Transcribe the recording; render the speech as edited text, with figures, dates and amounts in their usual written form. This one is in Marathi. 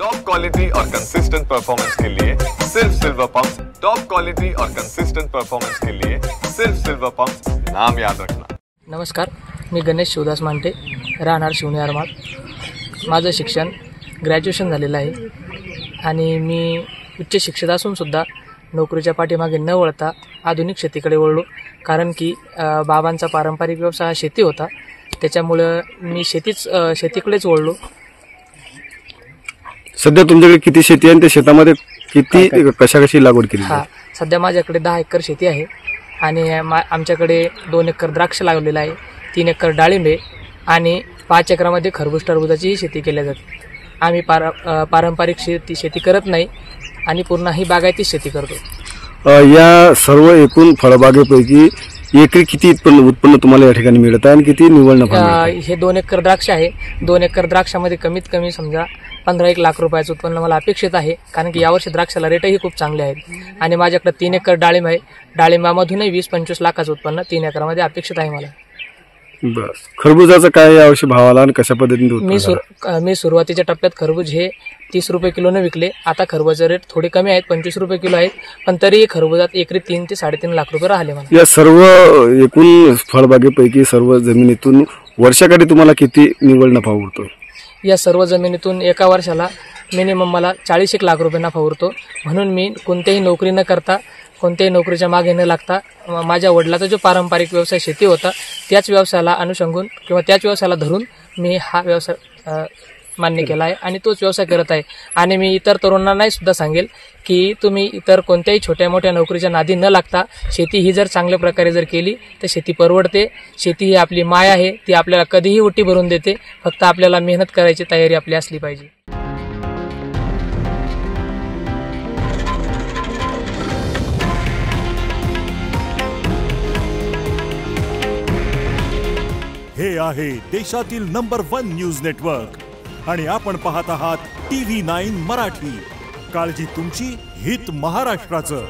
टॉप क्वालिटी और कंसिस्टेंट परफॉर्मेंस के लिए सिर्फ सिल्वर पंप्स। टॉप क्वालिटी और कंसिस्टेंट परफॉर्मेंस के लिए सिर्फ सिल्वर पंप्स, नाम याद रखना। नमस्कार, मी गणेश शिवदास मांटे, राहणार शिवणे आरमाळ। माझं शिक्षण ग्रॅज्युएशन झालेलं आहे आणि मी उच्च शिक्षित असून सुद्धा नोकरीच्या पाठीमागे न वळता आधुनिक शेतीकडे वळलो। कारण की बाबांचा पारंपरिक व्यवसाय हा शेती होता, त्याच्यामुळे मी शेतीकडेच वळलो। सध्या तुमच्याकडे किती शेती आहे आणि त्या शेतामध्ये किती कशाकशी लागवड केली? सध्या माझ्याकडे 10 एकर शेती आहे आणि आमच्याकडे 2 एकर द्राक्ष लागलेलं आहे, 3 एकर डाळिंबे आणि 5 एकरामध्ये खरबूज टरबूजाचीही शेती केली जाते। आम्ही पारंपरिक शेती करत नाही आणि पूर्ण ही बागायती शेती करतो। या सर्व एकूण फळबागेपैकी एकरी किती उत्पन्न तुम्हाला या ठिकाणी मिळत आहे आणि किती निव्वळ नफा? हे 2 एकर द्राक्ष आहे। 2 एकर द्राक्षामध्ये कमीत कमी समजा 15-1 लाख रुपयाचं उत्पन्न मला अपेक्षित आहे, कारण की यावर्षी द्राक्षाला रेटही खूप चांगले आहेत। आणि माझ्याकडे 3 एकर डाळिंब आहे, डाळिंबामधूनही 20-25 लाखाचं उत्पन्न 3 एकरामध्ये अपेक्षित आहे मला। बस, खरबुजाचा काय यावर्षी भाव आला आणि कशा पद्धतीने? मी सुरुवातीच्या टप्प्यात खरबूज हे 30 रुपये किलोने विकले। आता खरबूजाचे रेट थोडे कमी आहेत, 25 रुपये किलो आहेत, पण तरी खरबूजात एकरी 3 ते 3.5 लाख रुपये राहिले मला। या सर्व एकूण फळबागेपैकी सर्व जमिनीतून वर्षाकाठी तुम्हाला किती निव्वळ नफा उरतो? या सर्व जमिनीतून एका वर्षाला मिनिमम मला 40-1 लाख रुपये नफा उरतो। म्हणून मी कोणत्याही नोकरी न करता, कोणत्याही नोकरीच्या मागे न लागता, माझ्या वडिलाचा जो पारंपरिक व्यवसाय शेती होता त्याच व्यवसायाला अनुषंगून किंवा त्याच व्यवसायाला धरून मी हा व्यवसाय मान्य केला आहे आणि तोच व्यवसाय करत आहे। आणि मी इतर तरुणांनाही सुद्धा सांगेल की तुम्ही इतर कोणत्याही छोट्या मोठ्या नोकरीच्या नादी न लागता शेती ही जर चांगल्या प्रकारे जर केली तर शेती परवडते। शेती ही आपली माय आहे, ती आपल्याला कधीही ओटी भरून देते, फक्त आपल्याला मेहनत करायची तयारी आपली असली पाहिजे। हे आहे देशातील नंबर 1 न्यूज नेटवर्क आणि आपण पाहत आहात TV9 मराठी। काळजी तुमची, हित महाराष्ट्राचं।